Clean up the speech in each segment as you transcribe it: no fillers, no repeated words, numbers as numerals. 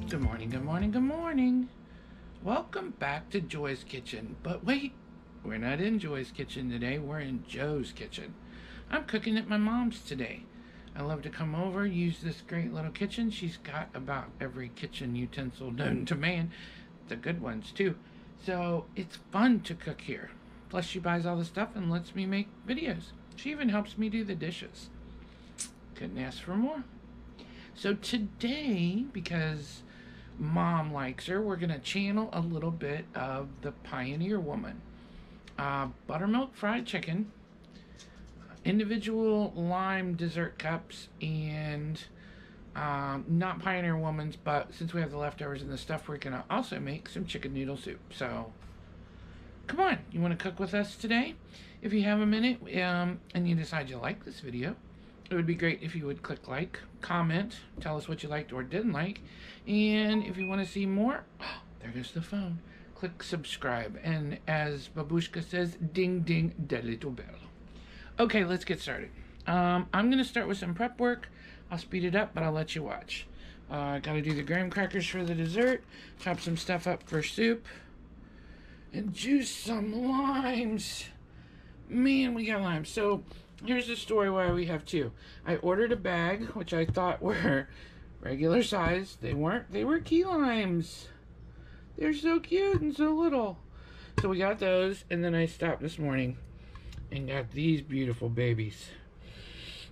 Good morning, good morning, good morning. Welcome back to Joy's Kitchen. But wait, we're not in Joy's Kitchen today. We're in Joe's Kitchen. I'm cooking at my mom's today. I love to come over, use this great little kitchen. She's got about every kitchen utensil known to man. The good ones, too. So it's fun to cook here. Plus, she buys all the stuff and lets me make videos. She even helps me do the dishes. Couldn't ask for more. So today, because Mom likes her, we're going to channel a little bit of the Pioneer Woman. Buttermilk fried chicken, individual lime dessert cups, and not Pioneer Woman's, but since we have the leftovers and the stuff, we're going to also make some chicken noodle soup. So, come on, you want to cook with us today? If you have a minute and you decide you like this video, it would be great if you would click like, comment, tell us what you liked or didn't like, and if you want to see more, oh, there goes the phone. Click subscribe, and as Babushka says, ding ding that little bell. Okay, let's get started. I'm going to start with some prep work. I'll speed it up, but I'll let you watch. I got to do the graham crackers for the dessert, chop some stuff up for soup, and juice some limes. Man, we got limes. So here's the story why we have two. I ordered a bag, which I thought were regular size. They weren't. They were key limes. They're so cute and so little. So we got those, and then I stopped this morning and got these beautiful babies.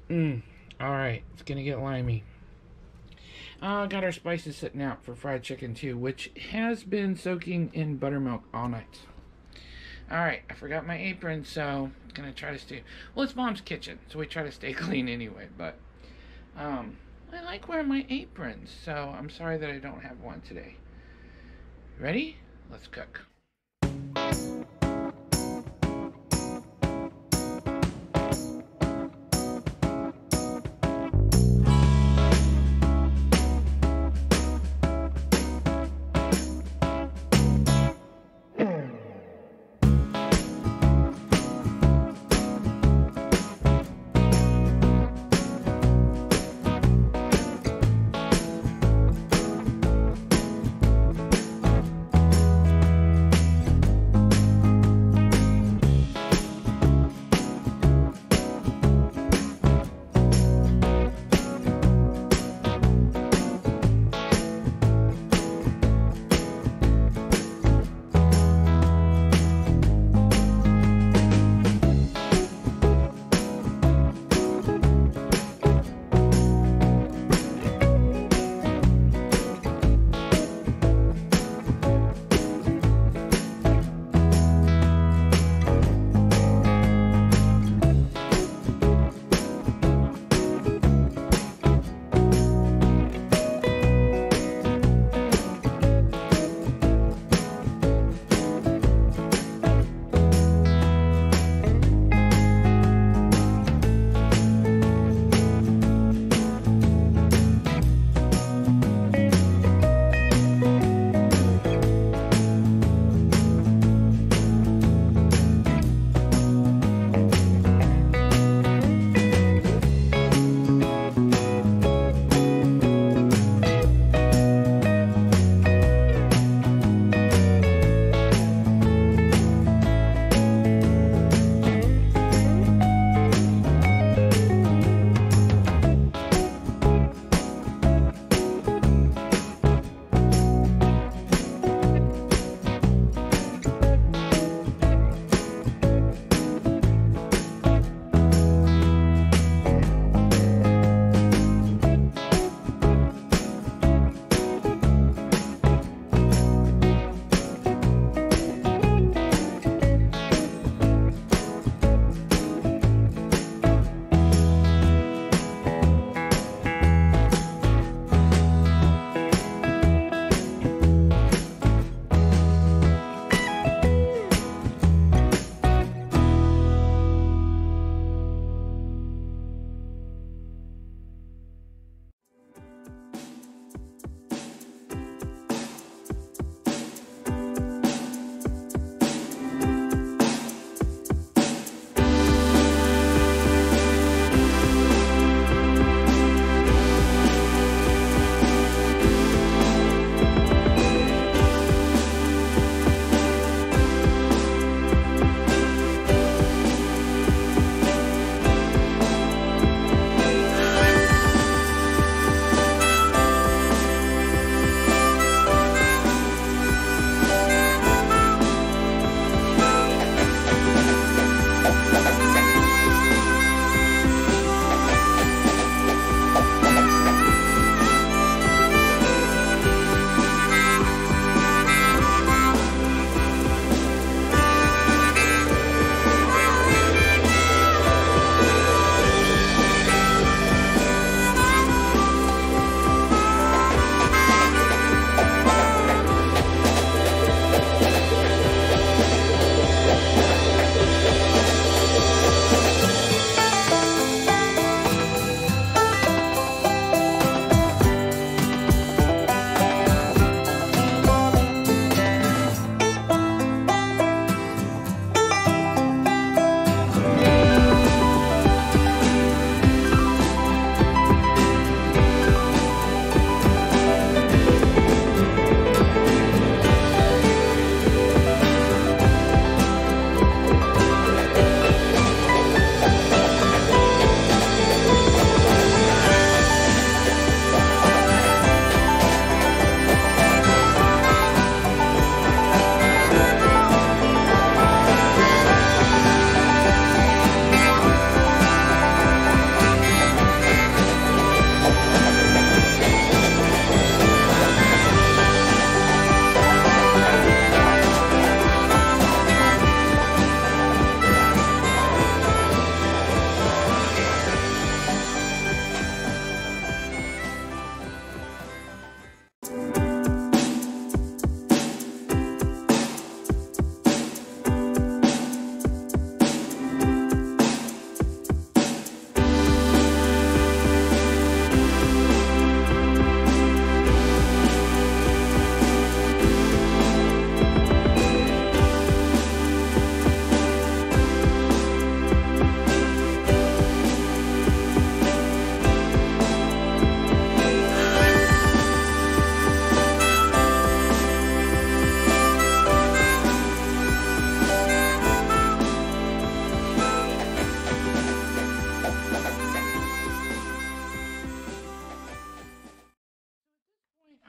Alright, it's gonna get limey. Got our spices sitting out for fried chicken too, which has been soaking in buttermilk all night. Alright, I forgot my apron, so I'm gonna try to stay. Well, it's Mom's kitchen, so we try to stay clean anyway, but I like wearing my aprons, so I'm sorry that I don't have one today. Ready? Let's cook.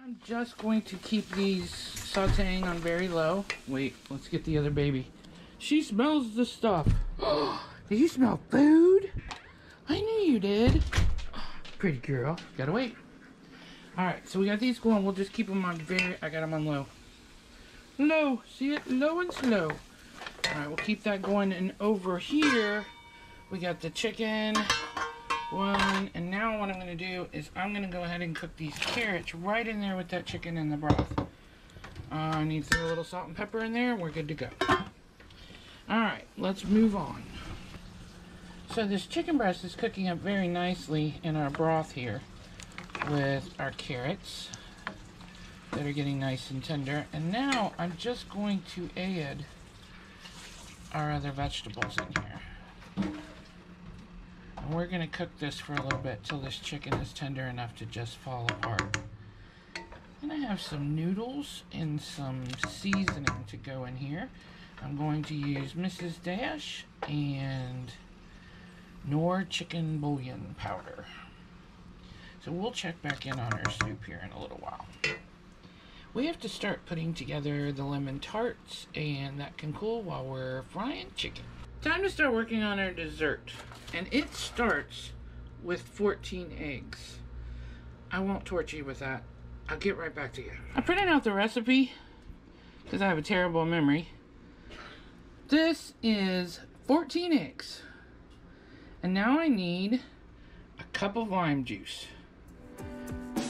I'm just going to keep these sauteing on very low. Wait, let's get the other baby. She smells the stuff. Do you smell food? I knew you did. Pretty girl. Gotta wait. Alright, so we got these going. We'll just keep them on I got them on low. Low. See it? Low and slow. Alright, we'll keep that going. And over here, we got the chicken one. And now what I'm going to do is I'm going to go ahead and cook these carrots right in there with that chicken in the broth. I need to throw a little salt and pepper in there. We're good to go. Alright, let's move on. So this chicken breast is cooking up very nicely in our broth here with our carrots that are getting nice and tender. And now I'm just going to add our other vegetables in here. And we're going to cook this for a little bit till this chicken is tender enough to just fall apart. And I have some noodles and some seasoning to go in here. I'm going to use Mrs. Dash and Knorr chicken bouillon powder. So we'll check back in on our soup here in a little while. We have to start putting together the lemon tarts, and that can cool while we're frying chicken. Time to start working on our dessert, and it starts with 14 eggs. I won't torture you with that. I'll get right back to you. I printed out the recipe because I have a terrible memory. This is 14 eggs. And now I need a cup of lime juice.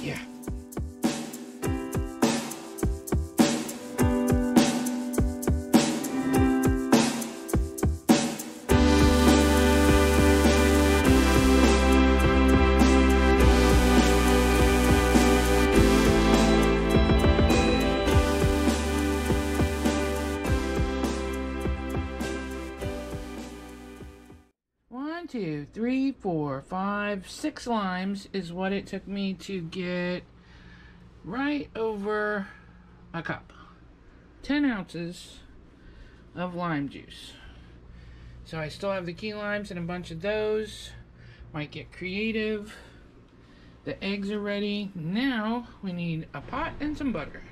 Yeah. Two, three, four, five, 6 limes is what it took me to get right over a cup. 10 ounces of lime juice. So I still have the key limes and a bunch of those. Might get creative. The eggs are ready. Now we need a pot and some butter.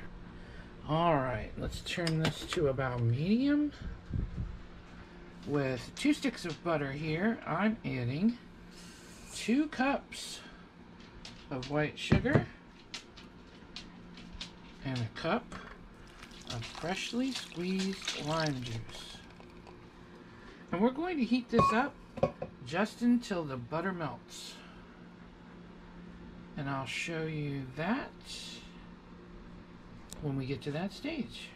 Alright, let's turn this to about medium. With 2 sticks of butter here, I'm adding 2 cups of white sugar and a cup of freshly squeezed lime juice. And we're going to heat this up just until the butter melts. And I'll show you that when we get to that stage.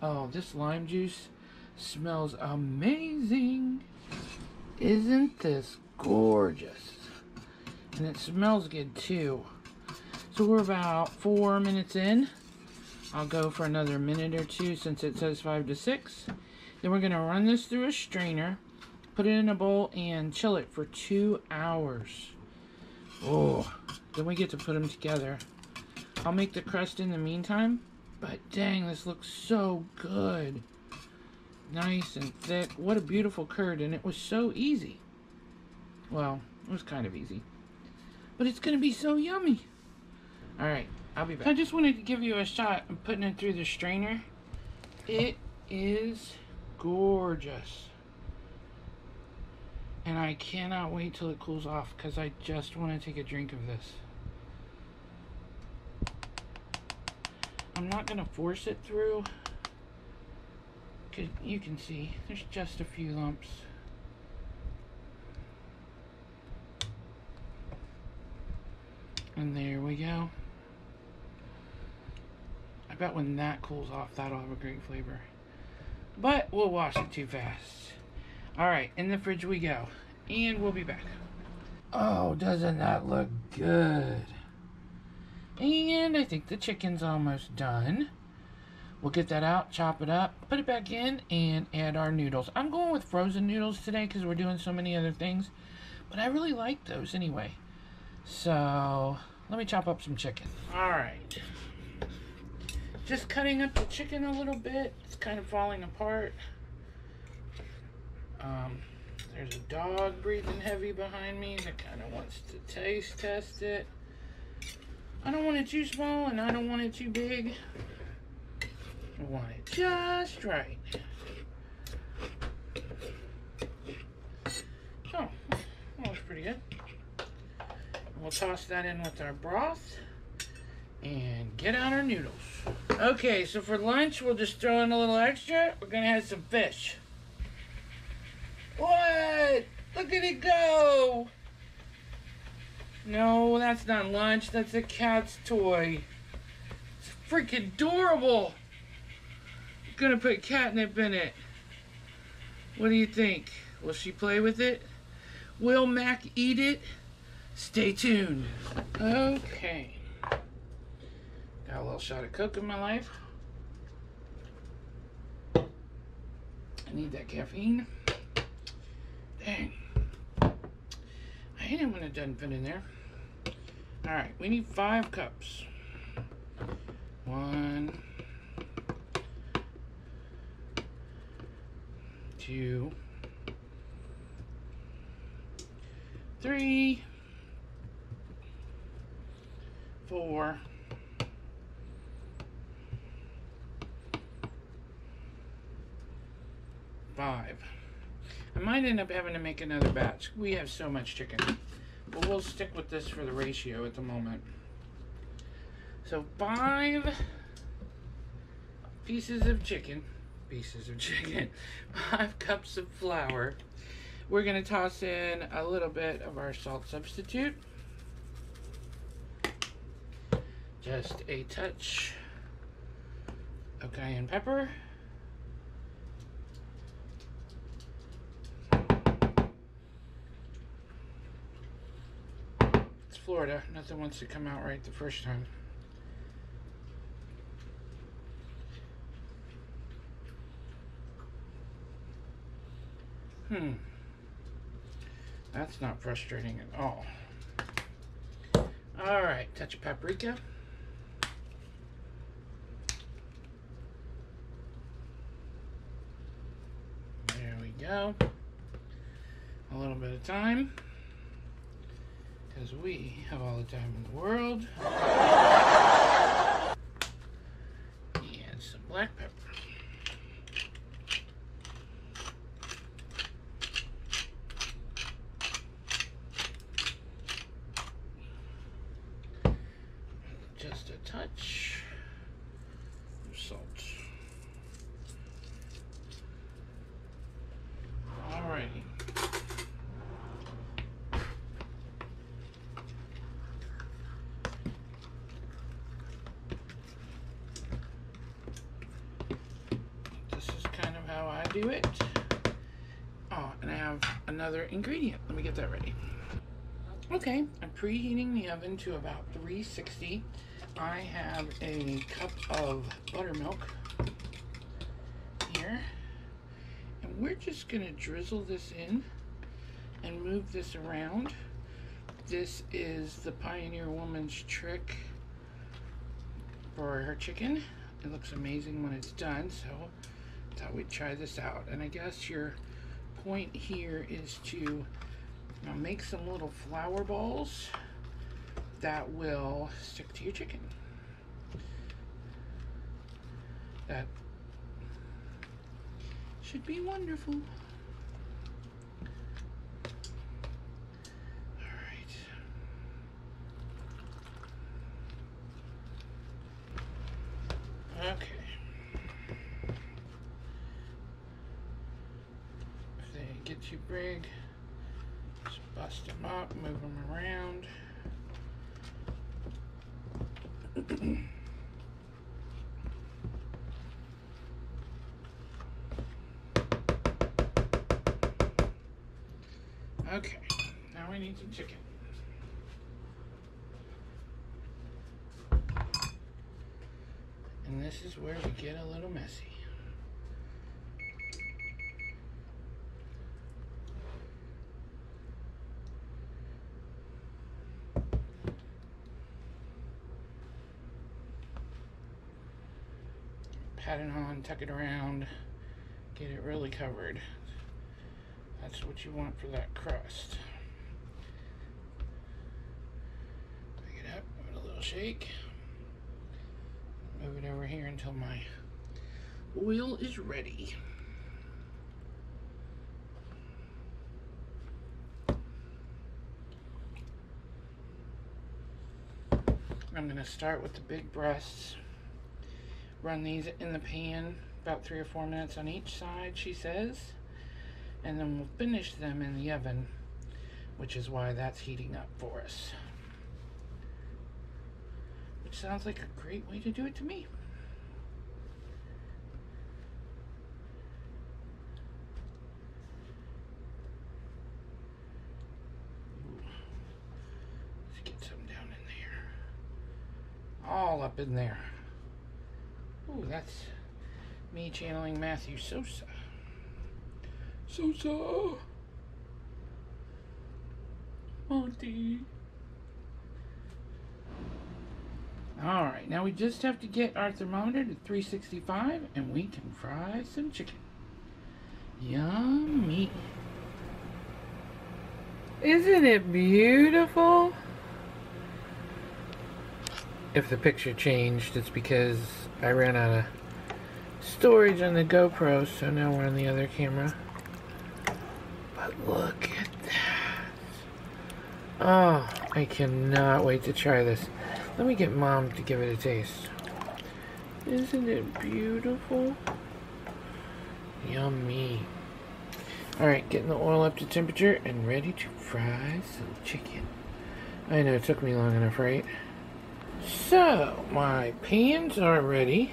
Oh, this lime juice smells amazing. Isn't this gorgeous? And it smells good too. So we're about 4 minutes in. I'll go for another minute or 2 since it says 5 to 6. Then we're going to run this through a strainer, put it in a bowl, and chill it for 2 hours. Oh, then we get to put them together. I'll make the crust in the meantime, but dang, this looks so good. Nice and thick. What a beautiful curd, and it was so easy. Well, it was kind of easy. But it's going to be so yummy. Alright, I'll be back. I just wanted to give you a shot of putting it through the strainer. It is gorgeous. And I cannot wait till it cools off because I just want to take a drink of this. I'm not going to force it through. You can see there's just a few lumps. And there we go. I bet when that cools off, that'll have a great flavor. But we'll wash it too fast. Alright, in the fridge we go. And we'll be back. Oh, doesn't that look good? And I think the chicken's almost done. We'll get that out, chop it up, put it back in, and add our noodles. I'm going with frozen noodles today because we're doing so many other things. But I really like those anyway. So, let me chop up some chicken. Alright. Just cutting up the chicken a little bit. It's kind of falling apart. There's a dog breathing heavy behind me that kind of wants to taste test it. I don't want it too small and I don't want it too big. I want it just right. Oh, that looks pretty good. We'll toss that in with our broth and get out our noodles. Okay, so for lunch, we'll just throw in a little extra. We're gonna have some fish. What? Look at it go! No, that's not lunch. That's a cat's toy. It's freaking adorable. I'm gonna put catnip in it. What do you think? Will she play with it? Will Mac eat it? Stay tuned. Okay. Got a little shot of Coke in my life. I need that caffeine. Dang. I hate it when it doesn't fit in there. Alright, we need 5 cups. 1, 2, 3, 4, 5. I might end up having to make another batch. We have so much chicken. But we'll stick with this for the ratio at the moment. So 5 pieces of chicken. 5 cups of flour. We're going to toss in a little bit of our salt substitute. Just a touch of cayenne pepper. It's Florida. Nothing wants to come out right the first time. That's not frustrating at all. Alright, touch of paprika. There we go. A little bit of thyme, because we have all the time in the world. And some black pepper. Just a touch of salt. Alrighty. This is kind of how I do it. Oh, and I have another ingredient. Let me get that ready. Okay, I'm preheating the oven to about 360. I have a cup of buttermilk here, and we're just gonna drizzle this in and move this around. This is the Pioneer Woman's trick for her chicken. It looks amazing when it's done, so I thought we'd try this out. And I guess your point here is to make some little flour balls that will stick to your chicken. That should be wonderful. Alright. Okay. If they get too big, just bust them up, move them around. Okay, now we need some chicken. And this is where we get a little messy. Pat it on, tuck it around, get it really covered. That's what you want for that crust. Pick it up, give it a little shake. Move it over here until my oil is ready. I'm going to start with the big breasts. Run these in the pan about 3 or 4 minutes on each side, she says. And then we'll finish them in the oven, which is why that's heating up for us. Which sounds like a great way to do it to me. Ooh. Let's get some down in there. All up in there. Ooh, that's me channeling Matthew Sosa. Sosa! Monty! Alright, now we just have to get our thermometer to 365 and we can fry some chicken. Yummy! Isn't it beautiful? If the picture changed, it's because I ran out of storage on the GoPro, so now we're on the other camera. But look at that. Oh, I cannot wait to try this. Let me get Mom to give it a taste. Isn't it beautiful? Yummy. Alright, getting the oil up to temperature and ready to fry some chicken. I know it took me long enough, right? So, my pans are ready.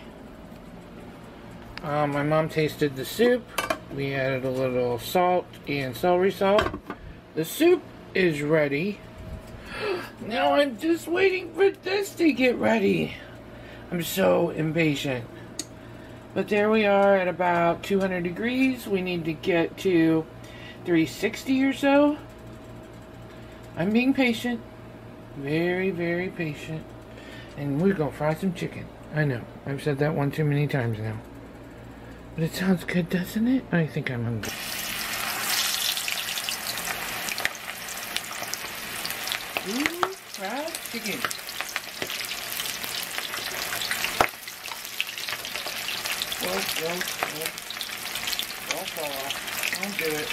My mom tasted the soup. We added a little salt and celery salt. The soup is ready. Now I'm just waiting for this to get ready. I'm so impatient. But there we are at about 200 degrees. We need to get to 360 or so. I'm being patient. Very, very patient. And we're going to fry some chicken. I know. I've said that one too many times now. But it sounds good, doesn't it? I think I'm hungry. Ooh, fried chicken. Whoa. Don't fall off. Don't do it.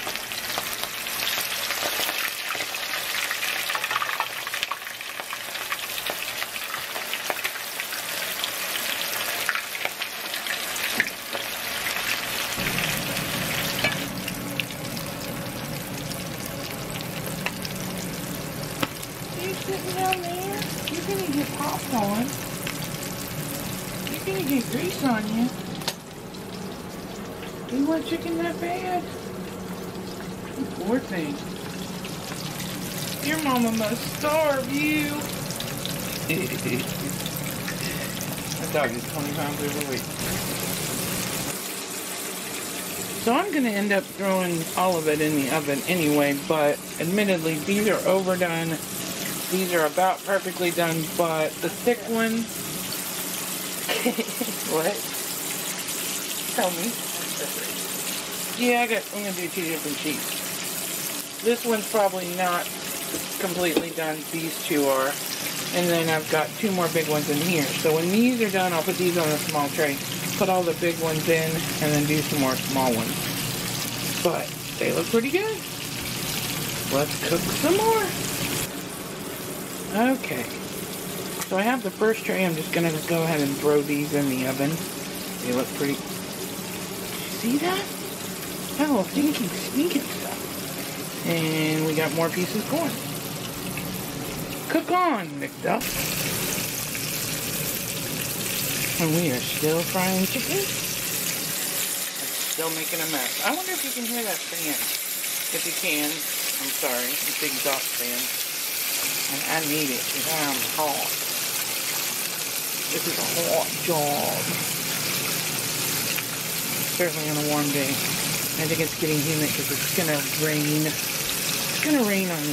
Sitting down there, you're gonna get popped on. You're gonna get grease on you. You want chicken that bad? You poor thing. Your mama must starve you. My dog is 20 pounds overweight. So I'm gonna end up throwing all of it in the oven anyway, but admittedly these are overdone. These are about perfectly done, but the thick one... What? Tell me. Yeah, I'm going to do 2 different sheets. This one's probably not completely done. These 2 are. And then I've got 2 more big ones in here. So when these are done, I'll put these on a small tray. Put all the big ones in, and then do some more small ones. But they look pretty good. Let's cook some more. Okay, so I have the first tray. I'm just going to go ahead and throw these in the oven. They look pretty... See that? That little sneaking stuff. And we got more pieces going. Cook on, McDuck. And we are still frying chicken. It's still making a mess. I wonder if you can hear that fan. If you can, I'm sorry, it's the exhaust fan. And I need it because I'm hot. This is a hot job. Certainly on a warm day. I think it's getting humid because it's going to rain. It's going to rain on me.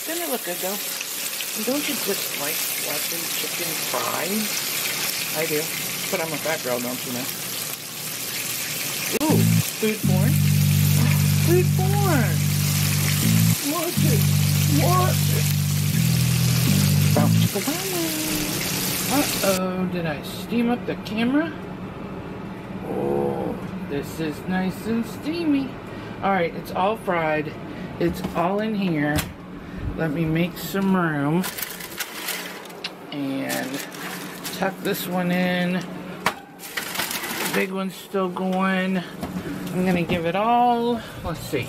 Doesn't it look good though? And don't you just like watching chicken fry? I do. But I'm a fat girl, don't you know? Ooh, food porn. Food porn. Watch it. Watch it. Uh-oh, did I steam up the camera? Oh, this is nice and steamy. Alright, it's all fried. It's all in here. Let me make some room. And tuck this one in. The big one's still going. I'm gonna give it all, let's see.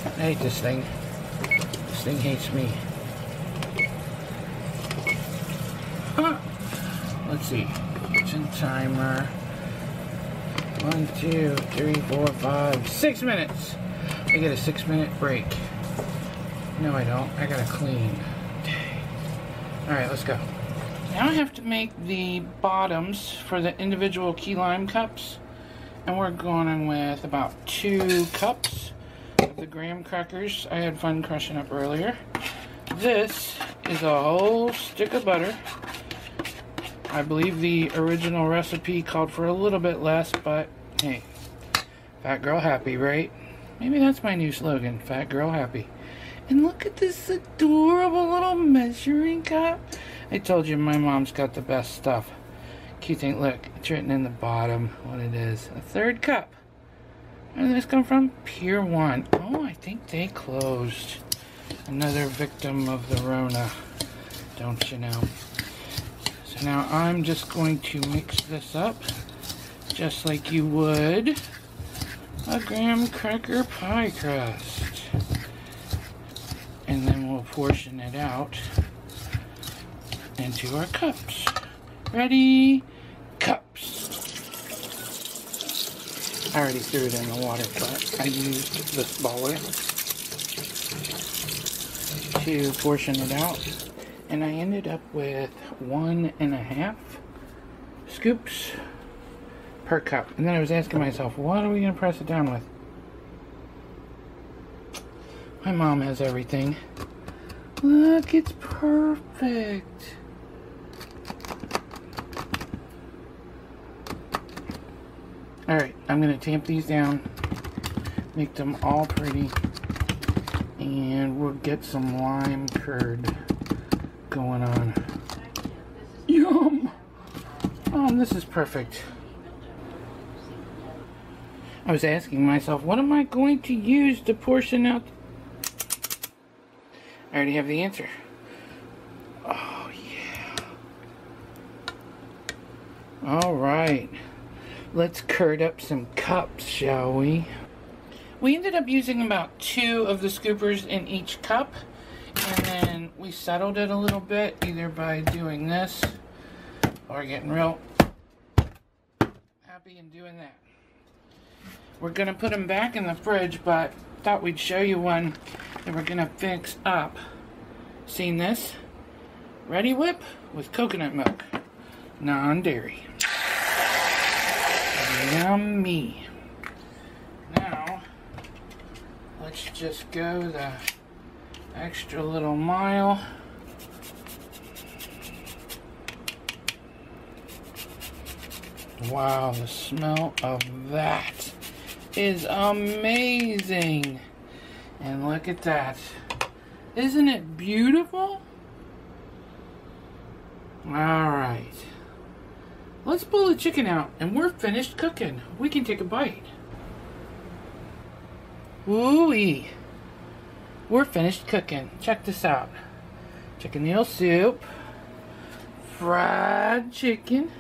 I hate this thing. This thing hates me. Let's see. Kitchen timer. 1, 2, 3, 4, 5, 6 minutes. I get a 6-minute break. No, I don't. I gotta clean. Alright, let's go. Now I have to make the bottoms for the individual key lime cups. And we're going with about 2 cups of the graham crackers I had fun crushing up earlier. This is a whole stick of butter. I believe the original recipe called for a little bit less, but hey, fat girl happy, right? Maybe that's my new slogan, fat girl happy. And look at this adorable little measuring cup. I told you my mom's got the best stuff. Cute thing, look, it's written in the bottom what it is. A 3rd cup. Where did this come from? Pier 1. Oh, I think they closed. Another victim of the Rona, don't you know? So now I'm just going to mix this up just like you would a graham cracker pie crust. And then we'll portion it out into our cups. Ready? Cups. I already threw it in the water, but I used this bowler to portion it out. And I ended up with 1.5 scoops per cup. And then I was asking myself, what are we going to press it down with? My mom has everything. Look, it's perfect. Alright, I'm going to tamp these down, make them all pretty, and we'll get some lime curd going on. Yum! Oh, this is perfect. I was asking myself, what am I going to use to portion out? I already have the answer. Oh, yeah. Alright. Let's curd up some cups, shall we? We ended up using about 2 of the scoopers in each cup. And then we settled it a little bit, either by doing this or getting real happy and doing that. We're going to put them back in the fridge, but thought we'd show you one that we're going to fix up. Seen this? Ready Whip with coconut milk. Non-dairy. Yummy. Now, let's just go the extra little mile. Wow, the smell of that is amazing. And look at that. Isn't it beautiful? Alright. Let's pull the chicken out and we're finished cooking. We can take a bite. Woo-wee. We're finished cooking. Check this out. Chicken noodle soup. Fried chicken.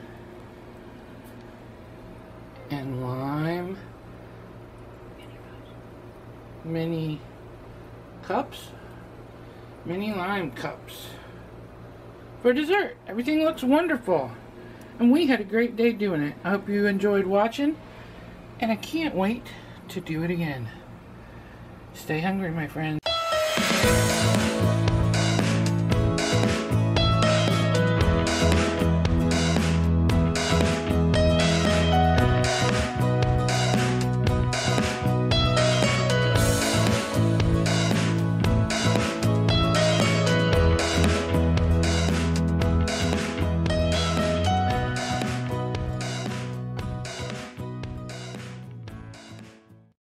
And lime. Mini cups. Mini lime cups. For dessert. Everything looks wonderful. And we had a great day doing it. I hope you enjoyed watching. And I can't wait to do it again. Stay hungry, my friends.